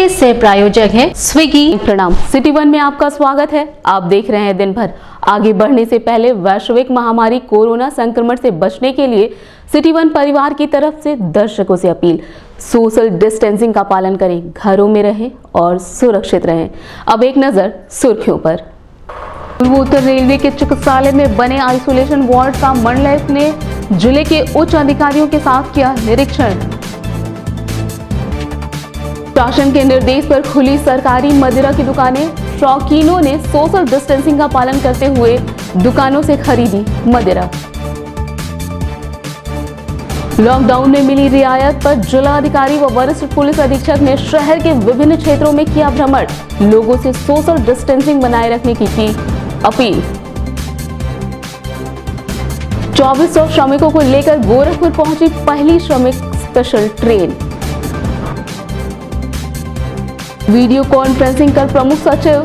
के सह प्रायोजक है स्विगी। प्रणाम, सिटी वन में आपका स्वागत है। आप देख रहे हैं दिन भर। आगे बढ़ने से पहले वैश्विक महामारी कोरोना संक्रमण से बचने के लिए सिटी वन परिवार की तरफ से दर्शकों से अपील, सोशल डिस्टेंसिंग का पालन करें, घरों में रहें और सुरक्षित रहें। अब एक नजर सुर्खियों पर। पूर्वोत्तर रेलवे के चिकित्सालय में बने आइसोलेशन वार्ड का मंडलायुक्त ने जिले के उच्च अधिकारियों के साथ किया निरीक्षण। शासन के निर्देश पर खुली सरकारी मदिरा की दुकानें, शौकीनों ने सोशल डिस्टेंसिंग का पालन करते हुए दुकानों से खरीदी मदिरा। लॉकडाउन में मिली रियायत पर जिलाधिकारी व वरिष्ठ पुलिस अधीक्षक ने शहर के विभिन्न क्षेत्रों में किया भ्रमण, लोगों से सोशल डिस्टेंसिंग बनाए रखने की अपील। 2400 श्रमिकों को लेकर गोरखपुर पहुंची पहली श्रमिक स्पेशल ट्रेन। वीडियो कॉन्फ्रेंसिंग कर प्रमुख सचिव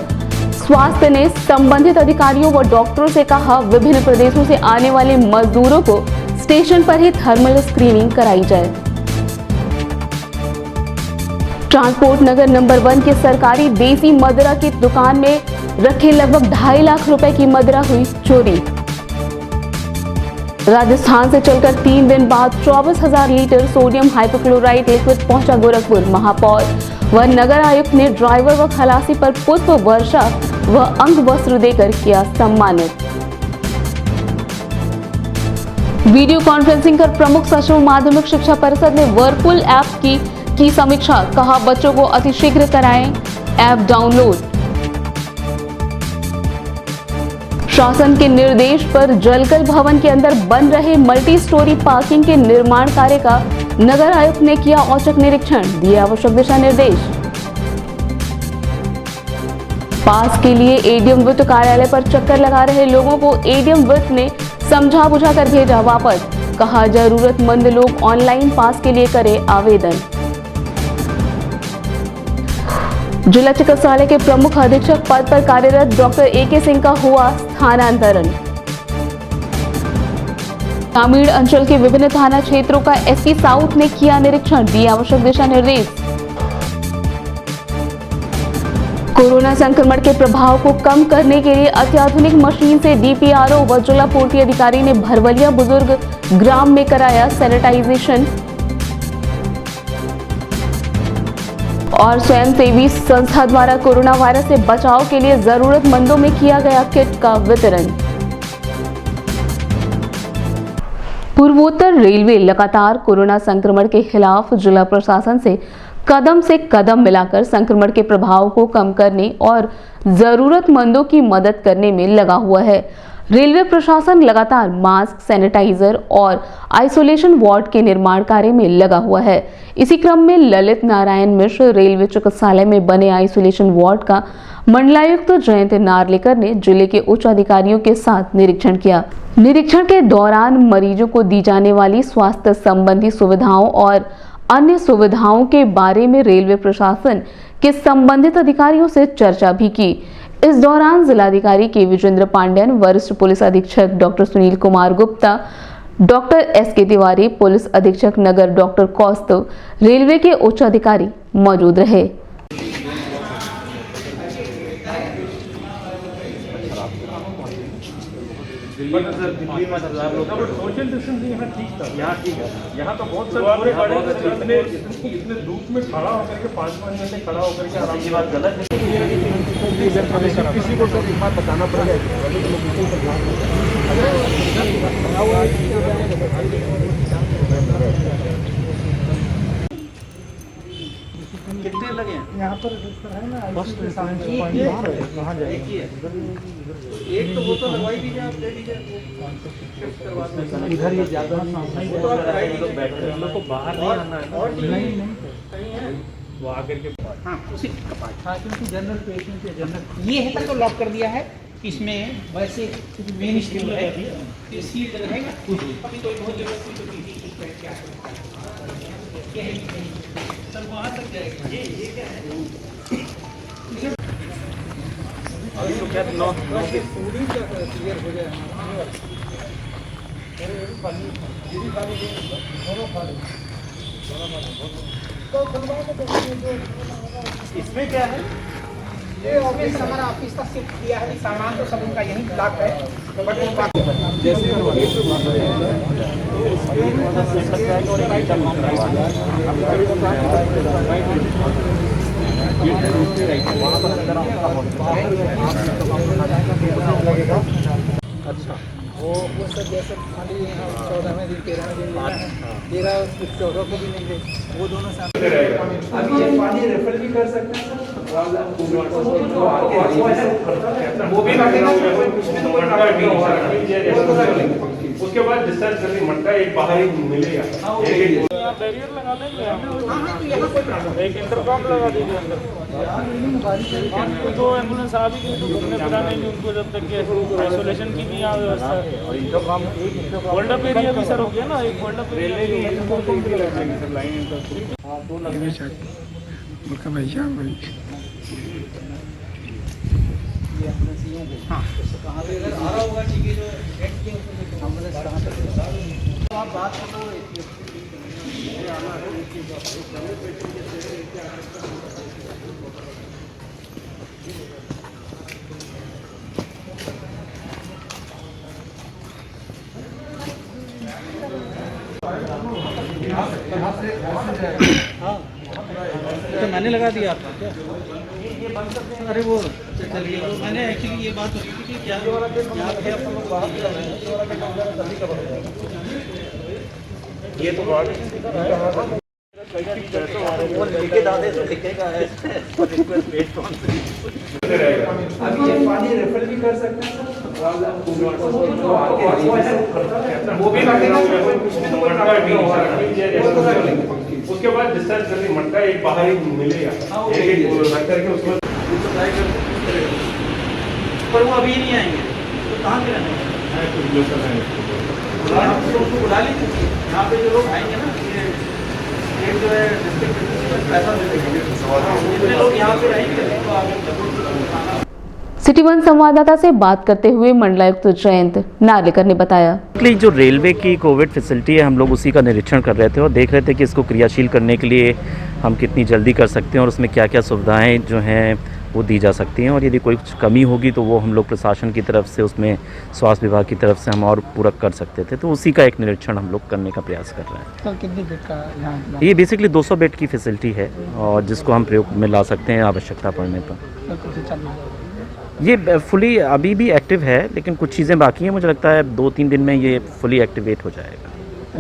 स्वास्थ्य ने संबंधित अधिकारियों व डॉक्टरों से कहा, विभिन्न प्रदेशों से आने वाले मजदूरों को स्टेशन पर ही थर्मल स्क्रीनिंग कराई जाए। ट्रांसपोर्ट नगर नंबर 1 के सरकारी देसी मदिरा की दुकान में रखे लगभग 2.5 लाख रुपए की मदिरा हुई चोरी। राजस्थान से चलकर 3 दिन बाद 24,000 लीटर सोडियम हाइपोक्लोराइट लिक्विड पहुंचा गोरखपुर। महापौर व नगर आयुक्त ने ड्राइवर व खलासी पर पुष्प वर्षा व अंग वस्त्र देकर किया सम्मानित। वीडियो कॉन्फ्रेंसिंग कर प्रमुख सचिव माध्यमिक शिक्षा परिषद ने वर्लपूल ऐप की समीक्षा, कहा बच्चों को अतिशीघ्र कराएं ऐप डाउनलोड। शासन के निर्देश पर जलकल भवन के अंदर बन रहे मल्टी स्टोरी पार्किंग के निर्माण कार्य का नगर आयुक्त ने किया औचक निरीक्षण, दिए आवश्यक दिशा निर्देश। पास के लिए एडीएम वित्त कार्यालय पर चक्कर लगा रहे लोगों को एडीएम वित्त ने समझा बुझा कर भेजा वापस, कहा जरूरतमंद लोग ऑनलाइन पास के लिए करें आवेदन। जिला चिकित्सालय के प्रमुख अधीक्षक पद पर कार्यरत डॉक्टर AK सिंह का हुआ स्थानांतरण। ग्रामीण अंचल के विभिन्न थाना क्षेत्रों का SP साउथ ने किया निरीक्षण, दिए आवश्यक दिशा निर्देश। कोरोना संक्रमण के प्रभाव को कम करने के लिए अत्याधुनिक मशीन से DPRO व जिला पूर्ति अधिकारी ने भरवलिया बुजुर्ग ग्राम में कराया सैनिटाइजेशन और स्वयंसेवी संस्था द्वारा कोरोना वायरस से बचाव के लिए जरूरतमंदों में किया गया किट का वितरण। पूर्वोत्तर रेलवे लगातार कोरोना संक्रमण के खिलाफ जिला प्रशासन से कदम मिलाकर संक्रमण के प्रभाव को कम करने और जरूरतमंदों की मदद करने में लगा हुआ है। रेलवे प्रशासन लगातार मास्क, सैनिटाइजर और आइसोलेशन वार्ड के निर्माण कार्य में लगा हुआ है। इसी क्रम में ललित नारायण मिश्र रेलवे चिकित्सालय में बने आइसोलेशन वार्ड का मंडलायुक्त जयंत नार्लिकर ने जिले के उच्च अधिकारियों के साथ निरीक्षण किया। निरीक्षण के दौरान मरीजों को दी जाने वाली स्वास्थ्य संबंधी सुविधाओं और अन्य सुविधाओं के बारे में रेलवे प्रशासन के संबंधित अधिकारियों से चर्चा भी की। इस दौरान जिलाधिकारी के विजेंद्र पांडेयन, वरिष्ठ पुलिस अधीक्षक doctor Sunil Kumar Gupta, doctor SK Tiwari, police अधीक्षक नगर डॉक्टर कौस्तुभ, रेलवे के उच्च अधिकारी मौजूद रहे। सोशल डिस्टेंसिंग यहाँ ठीक था, यहाँ ठीक है। यहाँ तो बहुत सारे इतने धूप में खड़ा होकर के 5-5 घंटे खड़ा होकर के आराम की बात गलत है। किसी को सब बात बताना पड़ेगा। कितने लगे हैं यहाँ पर है ना, वहाँ जाएंगे। एक तो वो तो लगवाई दीजिए, आप ले लीजिए, इधर ये ज्यादा तो आप बैठे लोग को बाहर नहीं आना है और नहीं है वो आकर के हाँ उसी कपाट। हाँ, क्योंकि जनरल पेशेंट है, जनरल ये है तक तो लॉक कर दिया है। इसमें वैसे मेन स्ट्रीम है, इसी जगह है अभी कोई बहुत जरूरत क्या है सर वहाँ तक जाएगा। ये क्या है तो क्या पूरी क्लियर हो जाए। दोनों इसमें क्या है, ये ऑफिस हमारा ऑफिस का शिफ्ट किया है, सामान तो सब उनका यही ब्लॉक है, बट अच्छा वो सब जैसे खाली 14वें दिन 13वें दिन 13 14 को भी लेंगे, वो दोनों साथ अभी ये पानी रेफर भी कर सकते हैं वो भी लगेगा, उसमें तो कोई प्रॉब्लम नहीं होगा, उसके बाद डिस्चार्ज करने मटका एक बाहर ही मिलेगा, बैरियर लगा लेंगे हम। हाँ तो यहाँ कोई प्रॉब्लम एक इंटरकॉम लगा दीजिए अंदर। दो एम्बुलेंस आ भी गई तो घूमने फिरा नहीं उनको, जब तक के आइसोलेशन की भी यहाँ व्यवस्था है। वर्ल्ड अप एरिया भी सर हो गया ना, एक वर्ल्ड अप एरिया हाँ कहाँ पे अगर आ रहा होगा ठीक है, जो एड किए एम्बुलेंस कहाँ तक तो आप बात करो। तो मैंने लगा दिया आपका क्या? अरे वो चलिए, मैंने एक्चुअली ये बात हुई थी कि क्या यहाँ पे अपन लोग बाहर जा रहे हैं, ये तो बात अभी ये पानी रेफर भी कर सकते हैं, वो भी लगेगा, उसमें तो कोई प्रॉब्लम नहीं होगा, उसके बाद डिस्चार्ज करने मटका एक बाहर ही मिलेगा, एक रख करके उसको पर वो अभी नहीं आएंगे तो कहाँ से रहने उसको बुला लीजिए। यहाँ पे जो लोग आएंगे ना, एक जो है डिस्ट्रिक्ट पैसा दे देंगे, जितने लोग यहाँ पे रहेंगे तो आगे सिटी वन संवाददाता से बात करते हुए मंडलायुक्त जयंत नार्लिकर ने बताया, जो रेलवे की कोविड फैसिलिटी है, हम लोग उसी का निरीक्षण कर रहे थे और देख रहे थे कि इसको क्रियाशील करने के लिए हम कितनी जल्दी कर सकते हैं और उसमें क्या क्या सुविधाएं जो हैं वो दी जा सकती हैं, और यदि कोई कमी होगी तो वो हम लोग प्रशासन की तरफ से, उसमें स्वास्थ्य विभाग की तरफ से हम और पूरक कर सकते थे। तो उसी का एक निरीक्षण हम लोग करने का प्रयास कर रहे हैं। तो कितनी बेड का यहाँ ये बेसिकली 200 बेड की फैसिलिटी है और जिसको हम प्रयोग में ला सकते हैं आवश्यकता पड़ने पर। ये फुली अभी भी एक्टिव है, लेकिन कुछ चीज़ें बाकी हैं। मुझे लगता है 2-3 दिन में ये फुली एक्टिवेट हो जाएगा।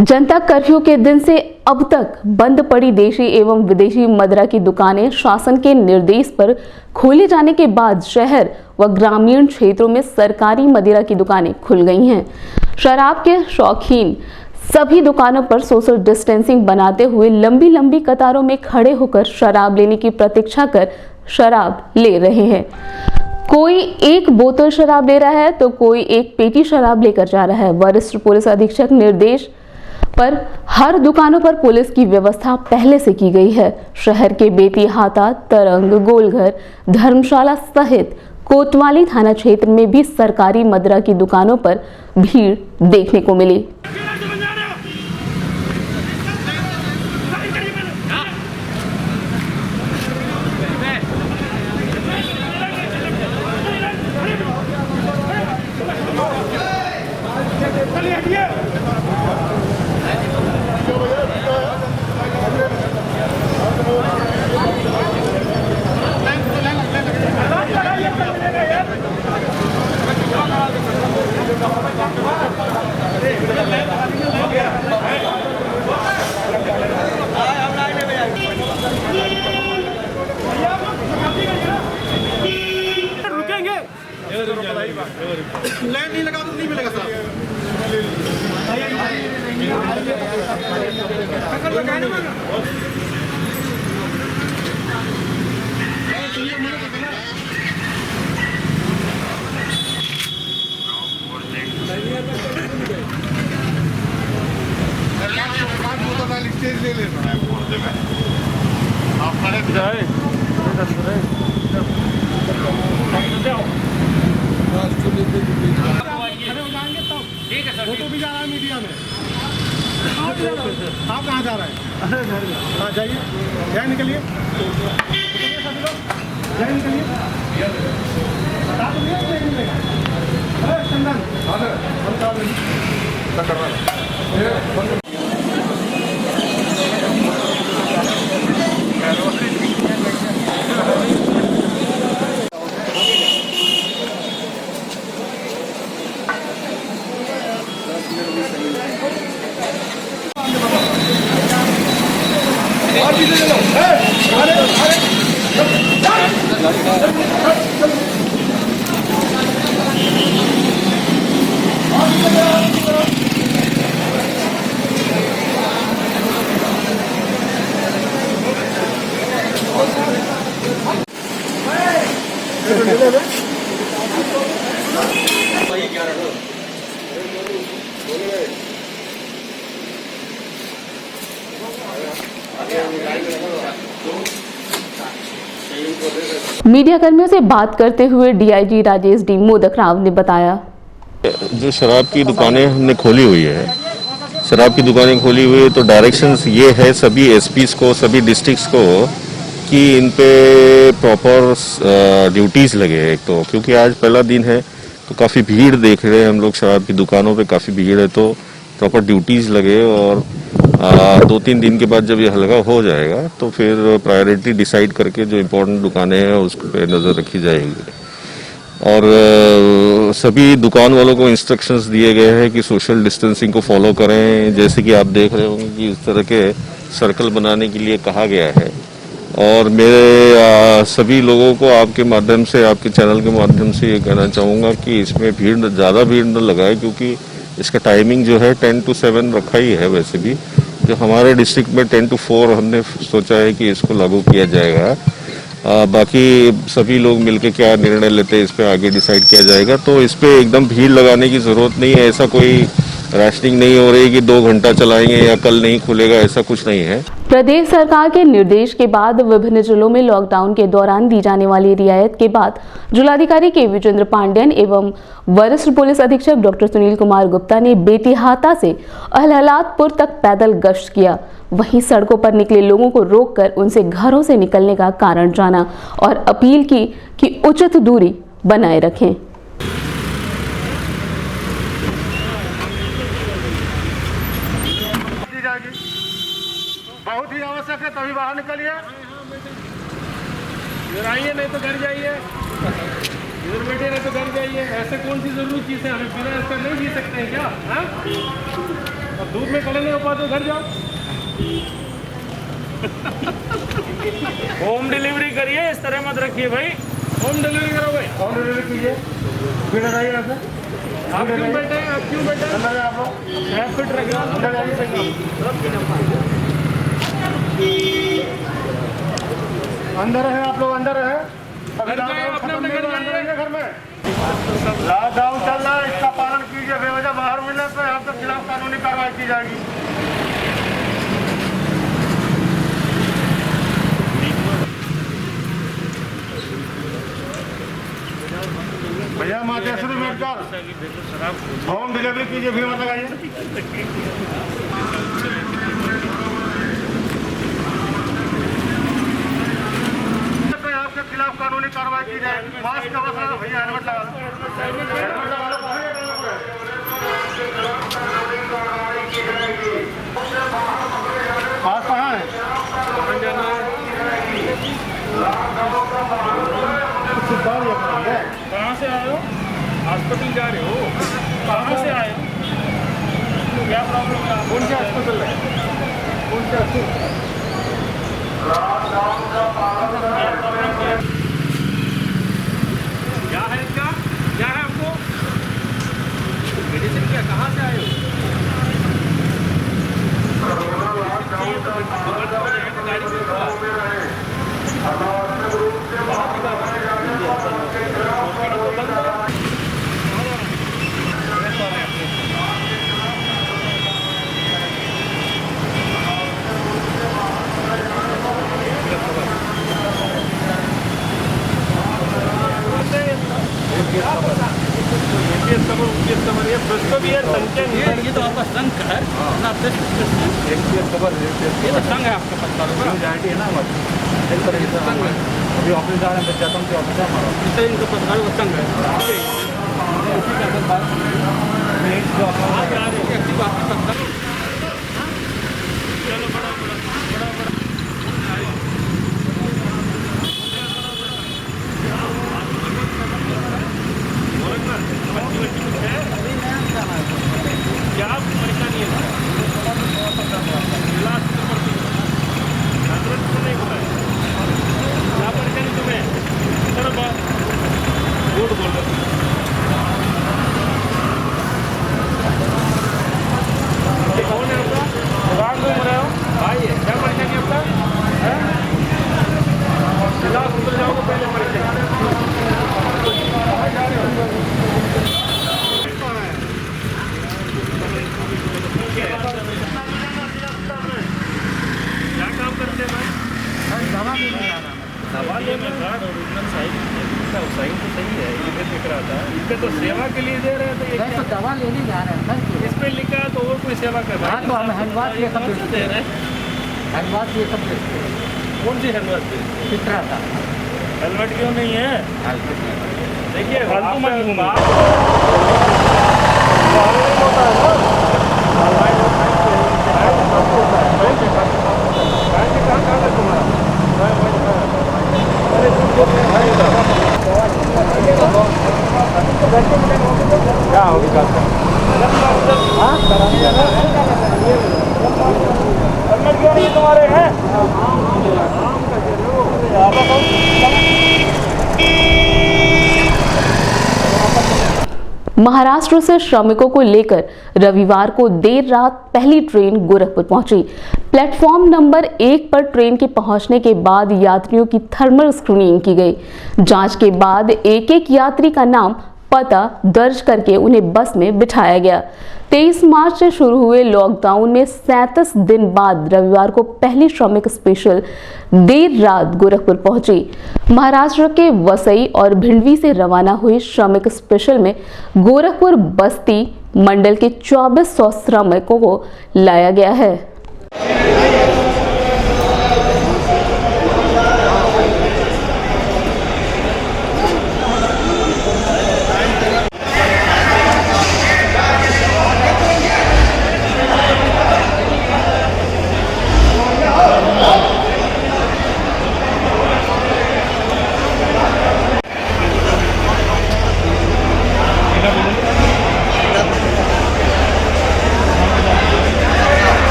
जनता कर्फ्यू के दिन से अब तक बंद पड़ी देशी एवं विदेशी मदिरा की दुकानें शासन के निर्देश पर खोले जाने के बाद शहर व ग्रामीण क्षेत्रों में सरकारी मदिरा की दुकानें खुल गई हैं। शराब के शौकीन सभी दुकानों पर सोशल डिस्टेंसिंग बनाते हुए लंबी लंबी कतारों में खड़े होकर शराब लेने की प्रतीक्षा कर शराब ले रहे हैं। कोई एक बोतल शराब ले रहा है तो कोई एक पेटी शराब लेकर जा रहा है। वरिष्ठ पुलिस अधीक्षक निर्देश पर हर दुकानों पर पुलिस की व्यवस्था पहले से की गई है। शहर के बेतीहाता, तरंग, गोलघर, धर्मशाला सहित कोतवाली थाना क्षेत्र में भी सरकारी मदिरा की दुकानों पर भीड़ देखने को मिली। लाइन नहीं लगा तो नहीं मिलेगा साहब। ले लेना आप खड़े जाए ठीक है सर, फोटो भी जा रहा है मीडिया में। आप कहाँ जा रहे हैं? अरे घर में। हाँ जाइए, जय निकलिए, जय निकलिए। बता तो दिया कि नहीं मिलेगा। अरे चंदन, हाँ सर, हम चार दिन करवा लें। मीडिया कर्मियों से बात करते हुए डीआईजी राजेश डी मोदक राव ने बताया, जो शराब की दुकानें हमने खोली हुई है, शराब की दुकानें खोली हुई है तो डायरेक्शंस ये है सभी एसपीज को, सभी डिस्ट्रिक्ट्स को कि इन पे प्रॉपर ड्यूटीज लगे। एक तो क्योंकि आज पहला दिन है तो काफ़ी भीड़ देख रहे हैं हम लोग, शराब की दुकानों पे काफ़ी भीड़ है, तो प्रॉपर ड्यूटीज लगे और 2-3 दिन के बाद जब ये हल्का हो जाएगा तो फिर प्रायोरिटी डिसाइड करके जो इम्पोर्टेंट दुकानें हैं उस पर नज़र रखी जाएगी। और सभी दुकान वालों को इंस्ट्रक्शंस दिए गए हैं कि सोशल डिस्टेंसिंग को फॉलो करें। जैसे कि आप देख रहे होंगे कि इस तरह के सर्कल बनाने के लिए कहा गया है। और मेरे सभी लोगों को आपके माध्यम से, आपके चैनल के माध्यम से ये कहना चाहूँगा कि इसमें ज़्यादा भीड़ न लगाए, क्योंकि इसका टाइमिंग जो है 10 to 7 रखा ही है। वैसे भी जो हमारे डिस्ट्रिक्ट में 10 to 4 हमने सोचा है कि इसको लागू किया जाएगा। बाकी सभी लोग मिलकर क्या निर्णय लेते हैं इस पे आगे डिसाइड किया जाएगा। तो इस पे एकदम भीड़ लगाने की ज़रूरत नहीं है। ऐसा कोई राशनिंग नहीं हो रही कि 2 घंटा चलाएंगे या कल नहीं खुलेगा, ऐसा कुछ नहीं है। प्रदेश सरकार के निर्देश के बाद विभिन्न जिलों में लॉकडाउन के दौरान दी जाने वाली रियायत के बाद जिलाधिकारी के विजेंद्र पांडेयन एवं वरिष्ठ पुलिस अधीक्षक डॉक्टर सुनील कुमार गुप्ता ने बेतिहाता से अहलादपुर तक पैदल गश्त किया। वहीं सड़कों पर निकले लोगों को रोककर उनसे घरों से निकलने का कारण जाना और अपील की कि उचित दूरी बनाए रखें। बहुत ही आवश्यक है तभी बाहर निकलिए। इधर आइए, नहीं तो घर जाइए। इधर बैठे नहीं तो घर जाइए। ऐसे कौन सी जरूरी चीज़ है, हमें बिना इसका नहीं जी सकते हैं क्या? हाँ, अब धूप में खड़े नहीं हो पाते घर जाओ। होम डिलीवरी करिए, इस तरह मत रखिए भाई। होम डिलीवरी करो भाई, होम डिलीवरी कीजिए। फिर आइए यहाँ से। आप क्यों बैठे हैं? आप क्यों बैठे हैं? अंदर आप लोग फिट रखिए। अंदर जाइए। अंदर है, आप लोग अंदर है। अपने घर में लॉकडाउन चल रहा है, इसका पालन कीजिए। बेवजह बाहर मिलने पर आपके खिलाफ कानूनी कार्रवाई की जाएगी। भैया मातेश्वरी मेडिकल होम डिलीवरी कीजिए, भीड़ मत लगाइए। आपके खिलाफ कानूनी कार्रवाई की जाएगी। मास्क का मसला है भैया, हेलमेट लगा लो। पास कहाँ है? कहाँ से आए हो? हॉस्पिटल जा रहे हो? कहाँ से आए हो? क्या प्रॉब्लम है? कौन से हॉस्पिटल है? कौन से हॉस्पिटल? क्या है इसका? क्या है आपको? मेडिसिन क्या? कहाँ से आए हो? गाड़ी ये तो आपका संघ है ना, ये तो संग है आपके 15 रुपये गारंटी है ना हमारी अभी ऑफिस जा रहे हैं जाता हूँ ऑफिस हमारा इससे इनको 15 रुपये संग है अच्छी बात है 15 क्या परेशानी है नहीं बोला है क्या परेशानी तुम्हें चलो बात झूठ बोल रहे कौन है आपका दुकान घूम रहे हो भाई है क्या परेशानी आपका लाख रुपये जाओगे पहले परेशानी क्या काम करते हैं भाई दवा लेने ओरिजिनल साइन तो सही है ये पे दिख रहा था इस पे तो सेवा के लिए दे रहे हैं तो ये तो दवा लेने जा रहे हैं इस पे लिखा है तो और कोई सेवा कर रहा है तो हम हैंड वॉश ये सब दे रहे हैं हैंड वॉश ये सब बेचते हैं कौन सी हेलमेट कितना था हेलमेट क्यों नहीं है देखिए फालतू मत घूमो क्या होगी हेलमेट क्यों नहीं तुम्हारे हैं महाराष्ट्र से श्रमिकों को लेकर रविवार को देर रात पहली ट्रेन गोरखपुर पहुंची। प्लेटफॉर्म नंबर 1 पर ट्रेन के पहुंचने के बाद यात्रियों की थर्मल स्क्रीनिंग की गई। जांच के बाद एक एक यात्री का नाम पता दर्ज करके उन्हें बस में बिठाया गया। 23 मार्च से शुरू हुए लॉकडाउन में 37 दिन बाद रविवार को पहली श्रमिक स्पेशल देर रात गोरखपुर पहुंची। महाराष्ट्र के वसई और भिंडवी से रवाना हुई श्रमिक स्पेशल में गोरखपुर बस्ती मंडल के 2400 श्रमिकों को लाया गया है।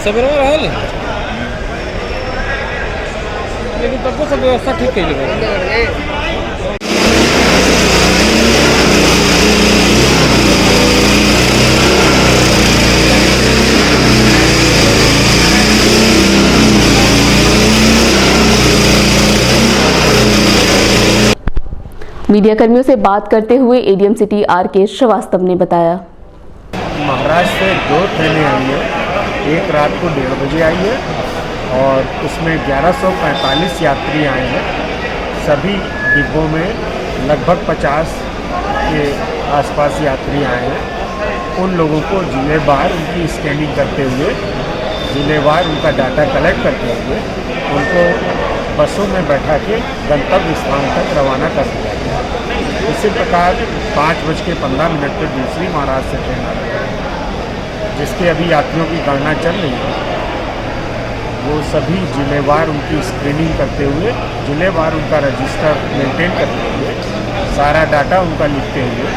सब रहल लेकिन तब सब व्यवस्था ठीक कही मीडिया कर्मियों से बात करते हुए एडीएम सिटी आर.के. श्रीवास्तव ने बताया। महाराष्ट्र से 2 ट्रेनें आई है, एक रात को 1:30 बजे आई है और उसमें 1145 यात्री आए हैं। सभी डिब्बों में लगभग 50 के आसपास यात्री आए हैं। उन लोगों को जिलेवार उनकी स्कैनिंग करते हुए, जिलेवार उनका डाटा कलेक्ट करते हुए उनको बसों में बैठा के गंतव्य स्थान तक रवाना कर दिया गया। इसी प्रकार 5:15 पर दूसरी महाराष्ट्र से ट्रेन आ रही है, जिसके अभी यात्रियों की गणना चल रही है। वो सभी जिलेवार उनकी स्क्रीनिंग करते हुए, जिलेवार उनका रजिस्टर मेंटेन करते हुए, सारा डाटा उनका लिखते हुए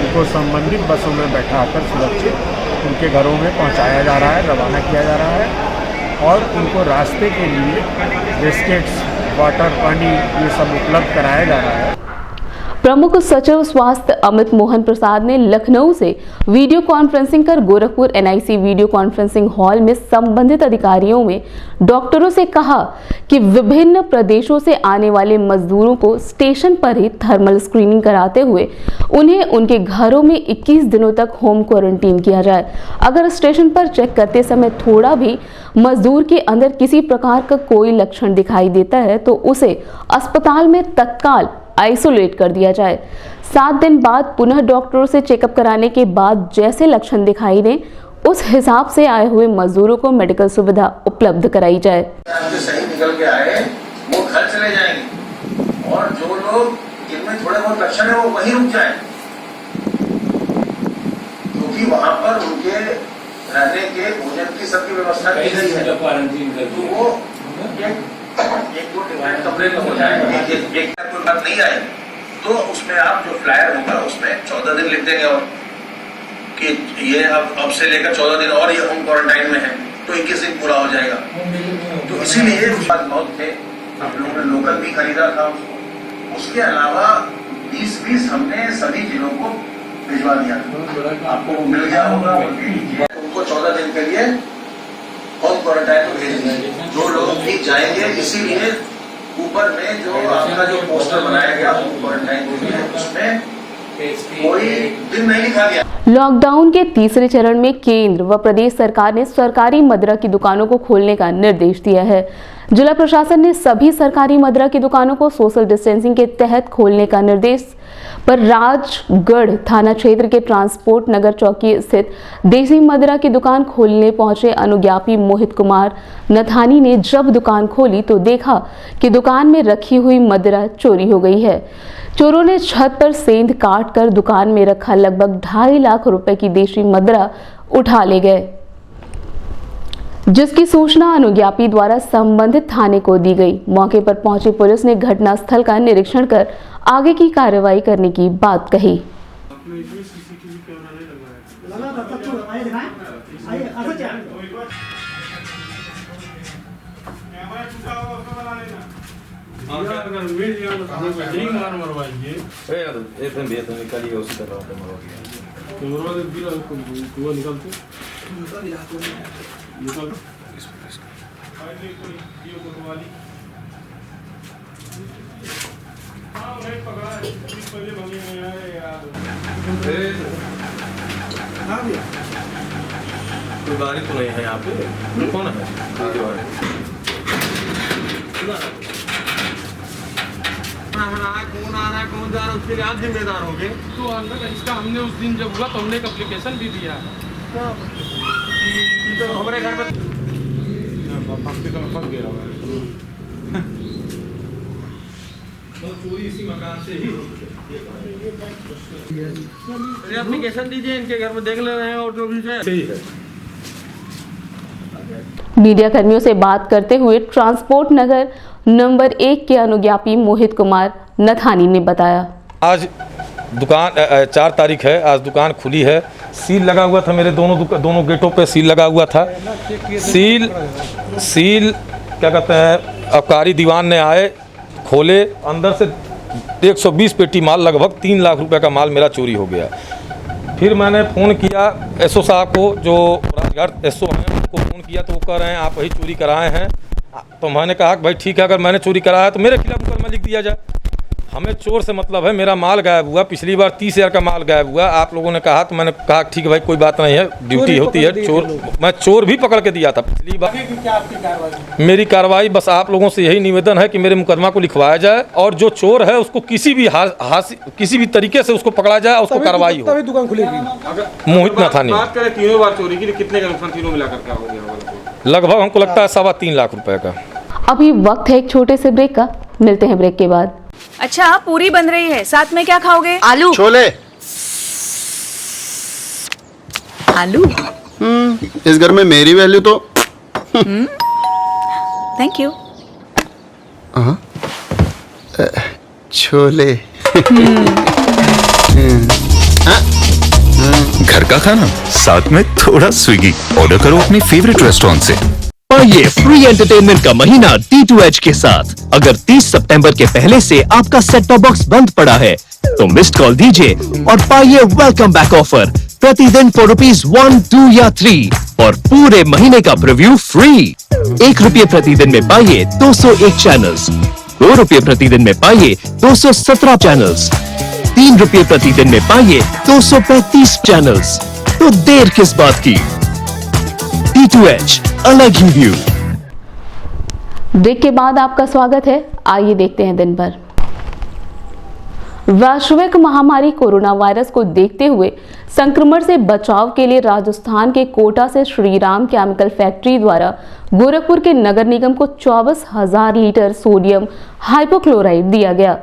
उनको संबंधित बसों में बैठाकर सुरक्षित उनके घरों में पहुंचाया जा रहा है, रवाना किया जा रहा है और उनको रास्ते के लिए बिस्किट्स, वाटर, पानी ये सब उपलब्ध कराया जा रहा है। प्रमुख सचिव स्वास्थ्य अमित मोहन प्रसाद ने लखनऊ से वीडियो कॉन्फ्रेंसिंग कर Gorakhpur NIC video conferencing hall में संबंधित अधिकारियों में डॉक्टरों से कहा कि विभिन्न प्रदेशों से आने वाले मजदूरों को स्टेशन पर ही थर्मल स्क्रीनिंग कराते हुए उन्हें उनके घरों में 21 दिनों तक होम क्वारंटीन किया जाए। अगर स्टेशन पर चेक करते समय थोड़ा भी मजदूर के अंदर किसी प्रकार का कोई लक्षण दिखाई देता है तो उसे अस्पताल में तत्काल आइसोलेट कर दिया जाए। 7 दिन बाद पुनः डॉक्टरों से चेकअप कराने के बाद जैसे लक्षण दिखाई दें उस हिसाब से आए हुए मजदूरों को मेडिकल सुविधा उपलब्ध कराई जाए। सही निकल के आए वो घर चले जाएंगे और जो लोग जिनमें थोड़े बहुत लक्षण है वो वहीं रुक जाए, क्योंकि वहां पर उनके रहने के भोजन की सबकी व्यवस्था की गई है। तो वो एक दो डिवाइड कमरे में हो जाए, एक कोई बात नहीं आए तो उसमें आप जो फ्लायर होगा उसमें 14 दिन लिख देंगे और कि ये अब से लेकर 14 दिन और ये होम क्वारंटाइन में है तो 21 दिन पूरा हो जाएगा। तो इसीलिए उस बात बहुत थे, हम लोगों ने लोकल भी खरीदा था उसको। उसके अलावा 20-20 हमने सभी जिलों को भिजवा दिया, आपको मिल गया होगा। उनको 14 दिन के लिए होम क्वारंटाइन में भेज देंगे, जो लोग भी जाएंगे। इसीलिए ऊपर में जो आपका जो पोस्टर बनाया गया होम क्वारंटाइन के लिए उसमें कोई दिन नहीं लिखा गया। लॉकडाउन के तीसरे चरण में केंद्र व प्रदेश सरकार ने सरकारी मदिरा की दुकानों को खोलने का निर्देश दिया है। जिला प्रशासन ने सभी सरकारी मदिरा की दुकानों को सोशल डिस्टेंसिंग के तहत खोलने का निर्देश पर राजगढ़ थाना क्षेत्र के ट्रांसपोर्ट नगर चौकी स्थित देसी मदिरा की दुकान खोलने पहुंचे अनुज्ञापी मोहित कुमार नथानी ने जब दुकान खोली तो देखा कि दुकान में रखी हुई मदिरा चोरी हो गई है। चोरों ने छत पर सेंध काट कर दुकान में रखा लगभग 2.5 लाख रुपए की देशी मदिरा उठा ले गए, जिसकी सूचना अनुज्ञापी द्वारा संबंधित थाने को दी गई। मौके पर पहुंची पुलिस ने घटनास्थल का निरीक्षण कर आगे की कार्रवाई करने की बात कही। कोई गाड़ी तो नहीं है यहाँ पे, कौन है? कौन आ रहा है, कौन जा रहा है, उसके लिए आप जिम्मेदार होंगे। तो अंदर इसका हमने उस दिन जब हुआ तो हमने एक एप्लीकेशन भी दिया है। तो हमारे घर में फंस गया चोरी इसी मकान से ही एप्लीकेशन दीजिए, इनके घर में देख ले रहे हैं और जो भी है। मीडिया कर्मियों से बात करते हुए ट्रांसपोर्ट नगर नंबर 1 के अनुज्ञापी मोहित कुमार नथानी ने बताया, आज दुकान 4 तारीख है, आज दुकान खुली है। सील लगा हुआ था, मेरे दोनों गेटों पे सील लगा हुआ था। सील क्या कहते हैं, अबकारी दीवान ने आए, खोले, अंदर से 120 पेटी माल, लगभग 3 लाख रुपए का माल मेरा चोरी हो गया। फिर मैंने फ़ोन किया एसओ साहब को, जो राजगढ़ एसओ हैं, उनको फ़ोन किया तो वो कह रहे हैं आप वही चोरी कराए हैं। तो मैंने कहा कि भाई ठीक है, अगर मैंने चोरी कराया तो मेरे खिलाफ मुकदमा लिख दिया जाए। हमें चोर से मतलब है, मेरा माल गायब हुआ, पिछली बार 30,000 का माल गायब हुआ। आप लोगों ने कहा तो मैंने कहा ठीक है भाई कोई बात नहीं है, ड्यूटी होती है। चोर मैं चोर भी पकड़ के दिया था पिछली बार। क्या आपकी कार्रवाई? मेरी कार्रवाई बस आप लोगों से यही निवेदन है कि मेरे मुकदमा को लिखवाया जाए और जो चोर है उसको किसी भी तरीके से उसको पकड़ा जाए, उसको कार्रवाई हो। तभी दुकान खुलेगी। मोहित नाथानी। बात करें तीनों बार चोरी की, कितने का नुकसान तीनों मिलाकर क्या हो गया? लगभग हमको लगता है 3.25 लाख रुपए का। अभी वक्त है एक छोटे से ब्रेक का, मिलते हैं ब्रेक के बाद। अच्छा पूरी बन रही है, साथ में क्या खाओगे? आलू छोले। आलू इस घर में मेरी वैल्यू तो थैंक यू। छोले। घर का खाना साथ में थोड़ा स्विगी ऑर्डर करो अपने फेवरेट रेस्टोरेंट से। ये फ्री एंटरटेनमेंट का महीना D2H के साथ। अगर 30 सितंबर के पहले से आपका सेट टॉप बॉक्स बंद पड़ा है तो मिस्ड कॉल दीजिए और पाइए वेलकम बैक ऑफर प्रतिदिन for ₹1, 2 या 3 और पूरे महीने का प्रीव्यू फ्री। ₹1 प्रतिदिन में पाइए 201 चैनल्स, ₹2 प्रतिदिन में पाइए 217 चैनल्स, ₹3 प्रतिदिन में पाइए 235 चैनल्स। तो देर किस बात की? D2H अलग ही व्यू। ब्रेक के बाद आपका स्वागत है। आइए देखते हैं दिन भर। वैश्विक महामारी कोरोना वायरस को देखते हुए संक्रमण से बचाव के लिए राजस्थान के कोटा से श्रीराम केमिकल फैक्ट्री द्वारा गोरखपुर के नगर निगम को 24,000 लीटर सोडियम हाइपोक्लोराइड दिया गया,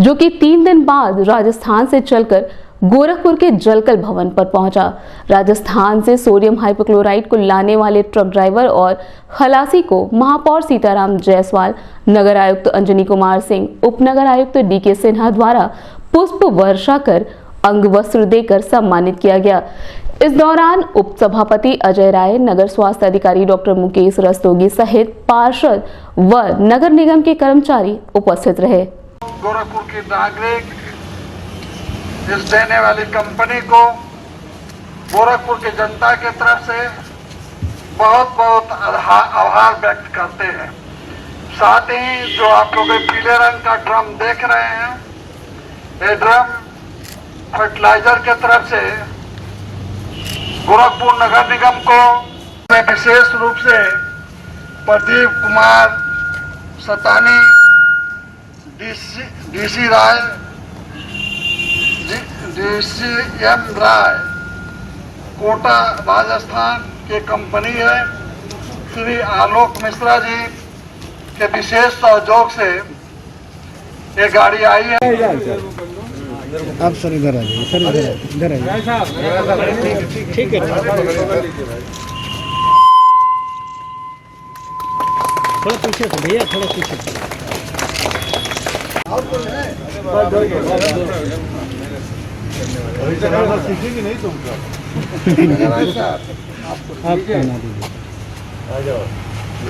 जो कि 3 दिन बाद राजस्थान से चलकर गोरखपुर के जलकल भवन पर पहुंचा। राजस्थान से सोडियम हाइपोक्लोराइड को लाने वाले ट्रक ड्राइवर और खलासी को महापौर सीताराम जायसवाल, नगर आयुक्त अंजनी कुमार सिंह, उप नगर आयुक्त DK सिन्हा द्वारा पुष्प वर्षा कर अंग वस्त्र देकर सम्मानित किया गया। इस दौरान उप सभापति अजय राय, नगर स्वास्थ्य अधिकारी डॉक्टर मुकेश रस्तोगी सहित पार्षद व नगर निगम के कर्मचारी उपस्थित रहे। गोरखपुर के नागरिक इस देने वाली कंपनी को गोरखपुर की जनता की तरफ से बहुत बहुत आभार व्यक्त करते हैं। साथ ही जो आप लोग पीले रंग का ड्रम देख रहे हैं, ये ड्रम फर्टिलाइजर के तरफ से गोरखपुर नगर निगम को विशेष रूप से प्रदीप कुमार सतानी, DC राय, DCM राय, कोटा राजस्थान के कंपनी है, श्री आलोक मिश्रा जी के विशेष सहयोग से ये गाड़ी आई है। आप सर इधर आ जाइए, सर इधर आइए। ठीक है, थोड़ा पीछे से भैया, थोड़ा पीछे से। सीखेंगे नहीं तुम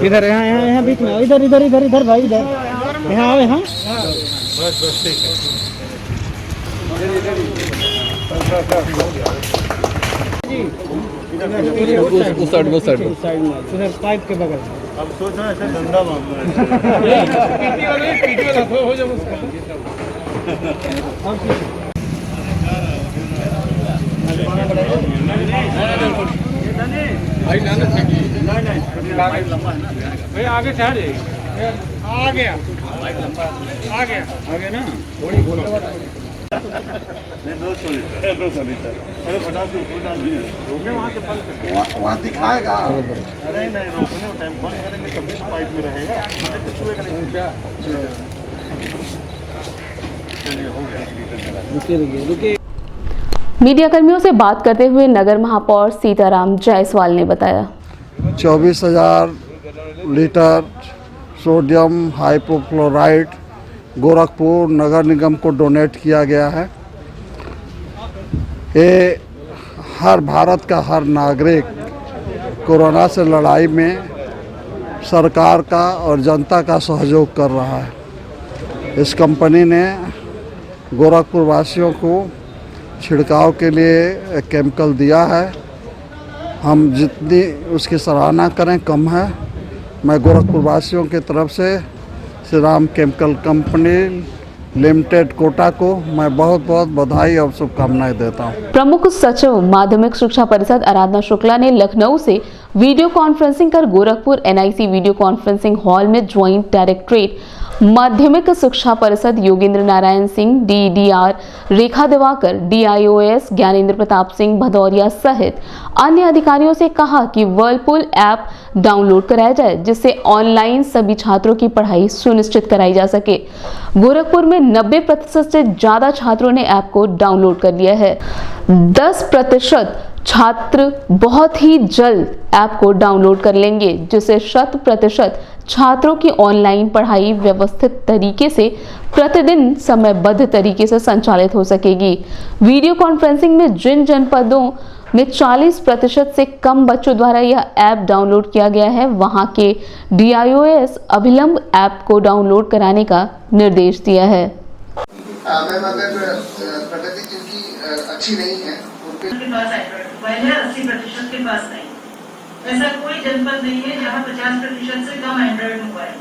इधर यहाँ यहाँ यहाँ बीच में, इधर इधर इधर इधर भाई, इधर यहाँ आओ, यहाँ बस ठीक है। उस साइड पाइप के बगल में। अब सोच रहे हैं धंधा मामला हो जाए भाई आगे चढ़ आ गया ना थोड़ी वहाँ दिखाएगा। अरे नहीं, रोकने में टाइम बंद करेंगे तभी पाइप में रहेगा, छुएगा नहीं। क्या रुकिए। मीडिया कर्मियों से बात करते हुए नगर महापौर सीताराम जायसवाल ने बताया, 24,000 लीटर सोडियम हाइपोक्लोराइड गोरखपुर नगर निगम को डोनेट किया गया है। ये हर भारत का हर नागरिक कोरोना से लड़ाई में सरकार का और जनता का सहयोग कर रहा है। इस कंपनी ने गोरखपुर वासियों को छिड़काव के लिए एक केमिकल दिया है। हम जितनी उसकी सराहना करें कम है। मैं गोरखपुर वासियों की तरफ से Shri Ram chemical company limited Kota को मैं बहुत बहुत बधाई और शुभकामनाएं देता हूं। प्रमुख सचिव माध्यमिक शिक्षा परिषद आराधना शुक्ला ने लखनऊ से वीडियो कॉन्फ्रेंसिंग कर Gorakhpur NIC video conferencing hall में ज्वाइंट डायरेक्टरेट माध्यमिक शिक्षा परिषद योगेंद्र नारायण सिंह, डीडीआर रेखा दिवाकर, डीआईओएस ज्ञानेंद्र प्रताप सिंह भदौरिया सहित अन्य अधिकारियों से कहा कि व्हर्लपूल ऐप डाउनलोड कराया जाए, जिससे ऑनलाइन सभी छात्रों की पढ़ाई सुनिश्चित कराई जा सके। गोरखपुर में 90% से ज्यादा छात्रों ने ऐप को डाउनलोड कर लिया है। 10% छात्र बहुत ही जल्द ऐप को डाउनलोड कर लेंगे, जिससे 100% छात्रों की ऑनलाइन पढ़ाई व्यवस्थित तरीके से प्रतिदिन समयबद्ध तरीके से संचालित हो सकेगी। वीडियो कॉन्फ्रेंसिंग में जिन जनपदों में 40% से कम बच्चों द्वारा यह ऐप डाउनलोड किया गया है, वहां के डीआईओएस अभिलंब ऐप को डाउनलोड कराने का निर्देश दिया है। मैम, अगर प्रगति जिनकी अच्छी नहीं है उनके पास एंड्रॉइड है, 80% के पास नहीं। ऐसा कोई जनपद नहीं है जहाँ 50% से कम एंड्रॉइड मोबाइल।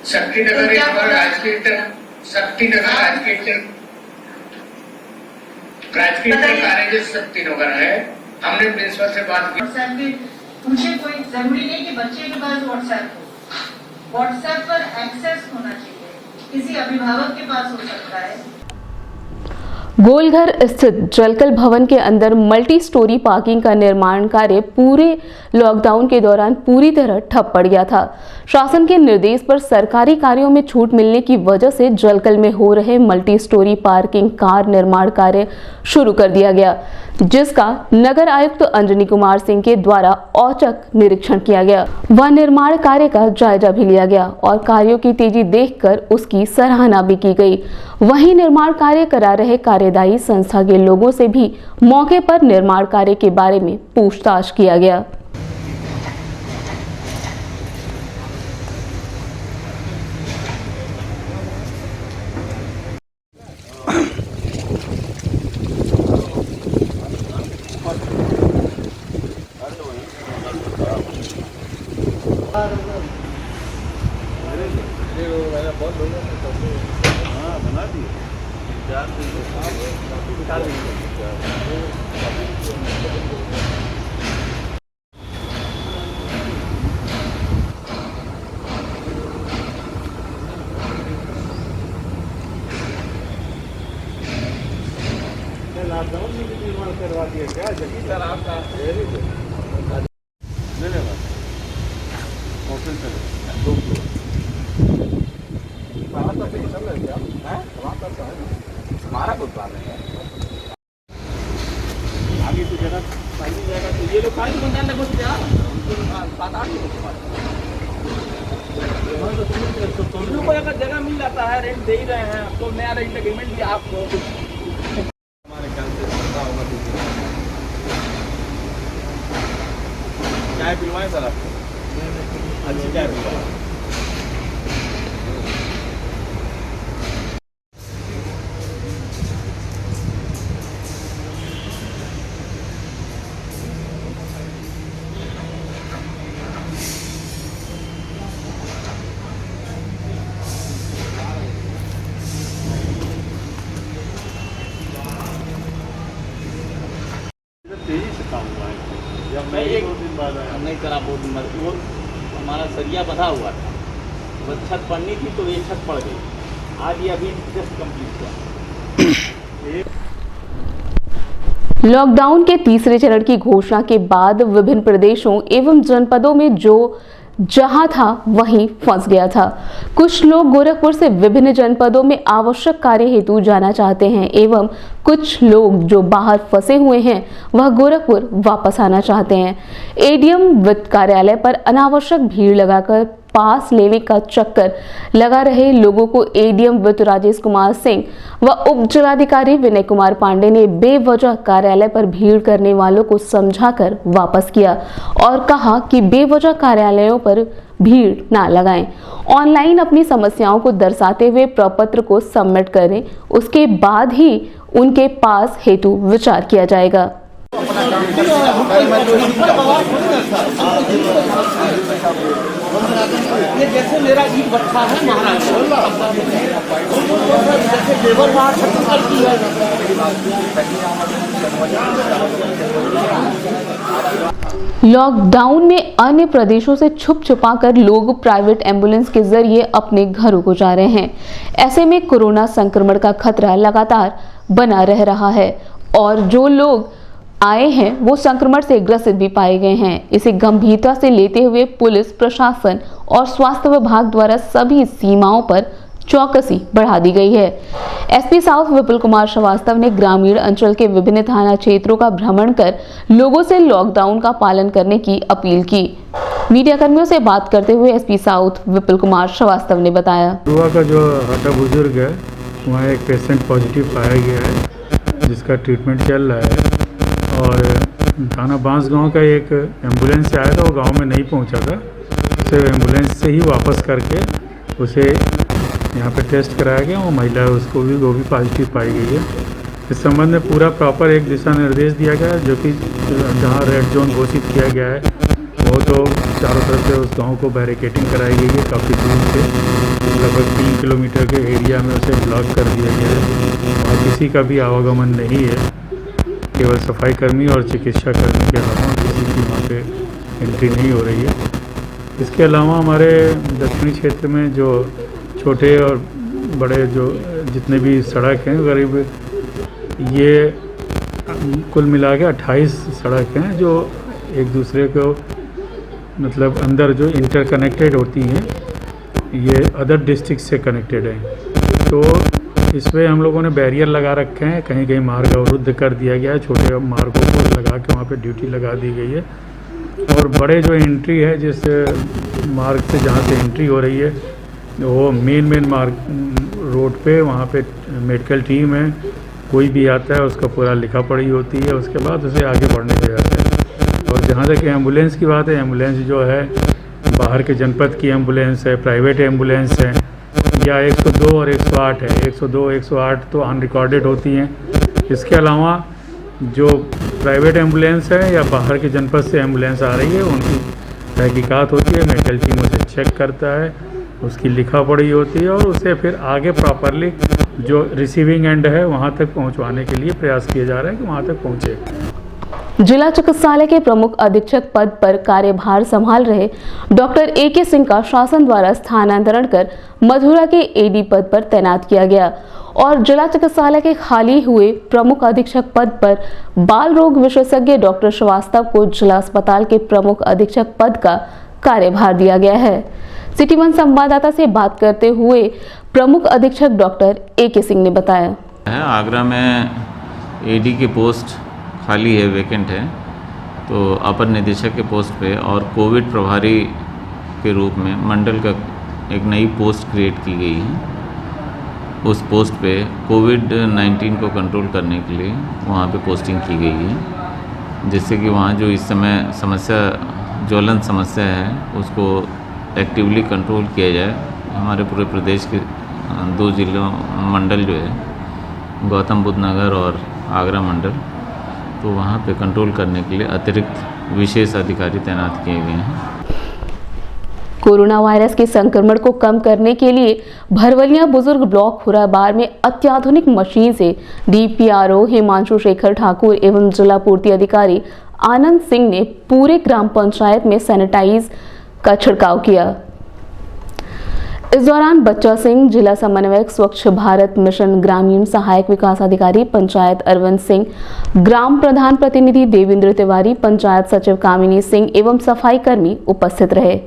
60% राजकीय कॉलेज शक्ति नगर है। हमने प्रिंसिपल से बात की। व्हाट्सएप पे मुझे कोई जरूरी नहीं कि बच्चे के पास व्हाट्सएप हो, व्हाट्सएप पर एक्सेस होना चाहिए, किसी अभिभावक के पास हो सकता है। गोलघर स्थित जलकल भवन के अंदर मल्टी स्टोरी पार्किंग का निर्माण कार्य पूरे लॉकडाउन के दौरान पूरी तरह ठप पड़ गया था। शासन के निर्देश पर सरकारी कार्यों में छूट मिलने की वजह से जलकल में हो रहे मल्टी स्टोरी पार्किंग कार निर्माण कार्य शुरू कर दिया गया, जिसका नगर आयुक्त अंजनी कुमार सिंह के द्वारा औचक निरीक्षण किया गया। वह निर्माण कार्य का जायजा भी लिया गया और कार्यों की तेजी देखकर उसकी सराहना भी की गई। वहीं निर्माण कार्य करा रहे कार्यदायी संस्था के लोगों से भी मौके पर निर्माण कार्य के बारे में पूछताछ किया गया। लॉकडाउन में भी निर्माण करवा दिया क्या जगह सर आपका वेरी गुड। हमारा कुछ बात है आगे तो जगह पहली जगह तो ये लोग खाली बंदा लगो क्या 7-8 तो तुम लोग को अगर जगह मिल जाता है, रेंट दे ही रहे हैं, तो नया रेंट एग्रीमेंट भी आपको हमारे ख्याल से पता होगा। चाय पिलवाएं सर आपको? अच्छी चाय पिलवाएं। तेजी से काम हुआ है। जब मैं 2 दिन बाद आया नहीं करा, 2 दिन बाद वो हमारा सरिया बंधा हुआ था, वो छत पड़नी थी तो ये छत पड़ गई। आज ये अभी जस्ट कंप्लीट हुआ। लॉकडाउन के तीसरे चरण की घोषणा के बाद विभिन्न प्रदेशों एवं जनपदों में जो जहां था वहीं फंस गया था। कुछ लोग गोरखपुर से विभिन्न जनपदों में आवश्यक कार्य हेतु जाना चाहते हैं एवं कुछ लोग जो बाहर फंसे हुए हैं वह गोरखपुर वापस आना चाहते हैं। एडीएम वित्त कार्यालय पर अनावश्यक भीड़ लगाकर पास लेने का चक्कर लगा रहे लोगों को एडीएम वित्त राजेश कुमार सिंह व उप जिलाधिकारी विनय कुमार पांडे ने बेवजह कार्यालय पर भीड़ करने वालों को समझाकर वापस किया और कहा कि बेवजह कार्यालयों पर भीड़ ना लगाएं। ऑनलाइन अपनी समस्याओं को दर्शाते हुए प्रपत्र को सबमिट करें, उसके बाद ही उनके पास हेतु विचार किया जाएगा। ये जैसे मेरा ईट भट्ठा है महाराष्ट्र, जैसे लेबर वहाँ छत्तीसगढ़ की है। लॉकडाउन में अन्य प्रदेशों से छुप छुपा कर लोग प्राइवेट एम्बुलेंस के जरिए अपने घरों को जा रहे हैं। ऐसे में कोरोना संक्रमण का खतरा लगातार बना रह रहा है और जो लोग आए हैं वो संक्रमण से ग्रसित भी पाए गए हैं। इसे गंभीरता से लेते हुए पुलिस प्रशासन और स्वास्थ्य विभाग द्वारा सभी सीमाओं पर चौकसी बढ़ा दी गई है। एसपी साउथ विपुल कुमार श्रीवास्तव ने ग्रामीण अंचल के विभिन्न थाना क्षेत्रों का भ्रमण कर लोगों से लॉकडाउन का पालन करने की अपील की। मीडिया कर्मियों से बात करते हुए एसपी साउथ विपुल कुमार श्रीवास्तव ने बताया, रुआ का जो हटा बुजुर्ग है वहाँ एक पेशेंट पॉजिटिव पाया गया है जिसका ट्रीटमेंट चल रहा है और थाना बांसगांव का एक एम्बुलेंस से आया था, वो गांव में नहीं पहुंचा था, उसे एम्बुलेंस से ही वापस करके उसे यहाँ पे टेस्ट कराया गया। वो महिला है उसको भी वो भी पॉजिटिव पाई गई है। इस संबंध में पूरा प्रॉपर एक दिशा निर्देश दिया गया है जो कि जहाँ रेड जोन घोषित किया गया है वो तो चारों तरफ से उस गाँव को बैरिकेटिंग कराई गई है। काफ़ी दूर से लगभग 3 किलोमीटर के एरिया में उसे ब्लॉक कर दिया गया है। वहाँ किसी का भी आवागमन नहीं है, केवल सफाई कर्मी और चिकित्सा कर्मी के अलावा किसी की वहाँ पे एंट्री नहीं हो रही है। इसके अलावा हमारे दक्षिणी क्षेत्र में जो छोटे और बड़े जो जितने भी सड़क हैं करीब ये कुल मिला के 28 सड़क हैं जो एक दूसरे को मतलब अंदर जो इंटरकनेक्टेड होती हैं, ये अदर डिस्ट्रिक्ट से कनेक्टेड हैं। तो इसमें हम लोगों ने बैरियर लगा रखे हैं, कहीं कहीं मार्ग अवरुद्ध कर दिया गया है, छोटे मार्गों को लगा के वहाँ पे ड्यूटी लगा दी गई है। और बड़े जो एंट्री है जिस मार्ग से जहाँ से एंट्री हो रही है वो मेन मार्ग रोड पे वहाँ पे मेडिकल टीम है, कोई भी आता है उसका पूरा लिखा पढ़ी होती है, उसके बाद उसे आगे बढ़ने दिया जाता है। और जहाँ तक एम्बुलेंस की बात है, एम्बुलेंस जो है बाहर के जनपद की एम्बुलेंस है, प्राइवेट एम्बुलेंस है या 102 और 108 है। 102 108 तो अनरिकॉर्डेड होती हैं। इसके अलावा जो प्राइवेट एम्बुलेंस है या बाहर के जनपद से एम्बुलेंस आ रही है उनकी तहकीकात होती है, मेडिकल टीम उसे चेक करता है, उसकी लिखा पढ़ी होती है और उसे फिर आगे प्रॉपरली जो रिसीविंग एंड है वहाँ तक पहुँचवाने के लिए प्रयास किया जा रहा है कि वहाँ तक पहुँचे। जिला चिकित्सालय के प्रमुख अधीक्षक पद पर कार्यभार संभाल रहे डॉक्टर ए.के. सिंह का शासन द्वारा स्थानांतरण कर मथुरा के एडी पद पर तैनात किया गया और जिला चिकित्सालय के खाली हुए प्रमुख अधीक्षक पद पर बाल रोग विशेषज्ञ डॉक्टर श्रीवास्तव को जिला अस्पताल के प्रमुख अधीक्षक पद का कार्यभार दिया गया है। सिटी वन संवाददाता से बात करते हुए प्रमुख अधीक्षक डॉक्टर ए.के. सिंह ने बताया, आगरा में एडी की पोस्ट खाली है, वैकेंट है, तो अपर निदेशक के पोस्ट पे और कोविड प्रभारी के रूप में मंडल का एक नई पोस्ट क्रिएट की गई है। उस पोस्ट पे कोविड-19 को कंट्रोल करने के लिए वहाँ पे पोस्टिंग की गई है, जिससे कि वहाँ जो इस समय ज्वलंत समस्या है उसको एक्टिवली कंट्रोल किया जाए। हमारे पूरे प्रदेश के 2 जिलों मंडल जो है गौतम बुद्ध नगर और आगरा मंडल, तो वहाँ पे कंट्रोल करने के लिए अतिरिक्त विशेष अधिकारी तैनात किए गए हैं। कोरोना वायरस के संक्रमण को कम करने के लिए भरवलिया बुजुर्ग ब्लॉक खुराबार में अत्याधुनिक मशीन से डीपीआरओ हिमांशु शेखर ठाकुर एवं जिला पूर्ति अधिकारी आनंद सिंह ने पूरे ग्राम पंचायत में सैनिटाइज का छिड़काव किया। इस दौरान बच्चा सिंह, जिला समन्वयक स्वच्छ भारत मिशन ग्रामीण सहायक विकास अधिकारी पंचायत अरविंद सिंह, ग्राम प्रधान प्रतिनिधि देवेंद्र तिवारी, पंचायत सचिव कामिनी सिंह एवं सफाई कर्मी उपस्थित रहे।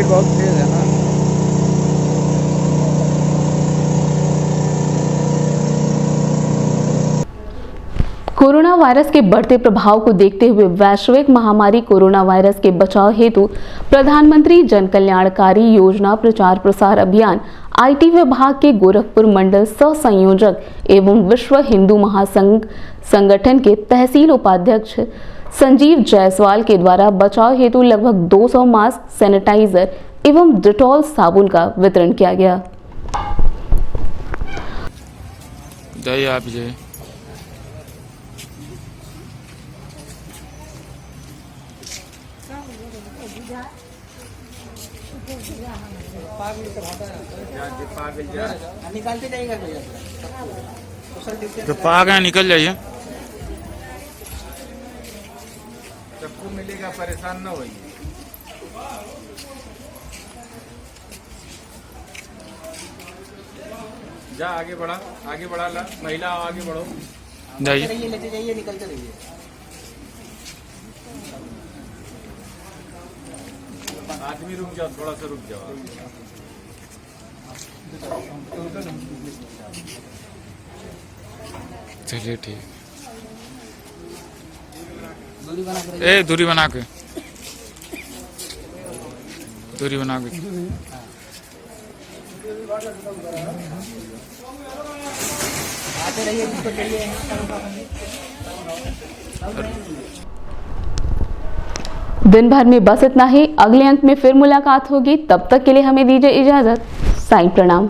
बहुत तेज है ना। कोरोना वायरस के बढ़ते प्रभाव को देखते हुए वैश्विक महामारी कोरोना वायरस के बचाव हेतु प्रधानमंत्री जन कल्याणकारी योजना प्रचार प्रसार अभियान आईटी विभाग के गोरखपुर मंडल सह संयोजक एवं विश्व हिंदू महासंघ संगठन के तहसील उपाध्यक्ष संजीव जायसवाल के द्वारा बचाव हेतु लगभग 200 मास्क, सैनिटाइजर एवं डिटॉल साबुन का वितरण किया गया। तो पाग है, निकल जाइए। सबको मिलेगा, परेशान ना होइए। जा आगे बढ़ा ला, महिला आगे बढ़ो, जाइए, लेते जाइए, निकलते रहिए। आदमी रुक जाओ, थोड़ा सा रुक जाओ। चलिए ठीक, दूरी बना के आते रहिए, जिसको चाहिए। दिन भर में बस इतना ही। अगले अंक में फिर मुलाकात होगी, तब तक के लिए हमें दीजिए इजाजत। साईं प्रणाम।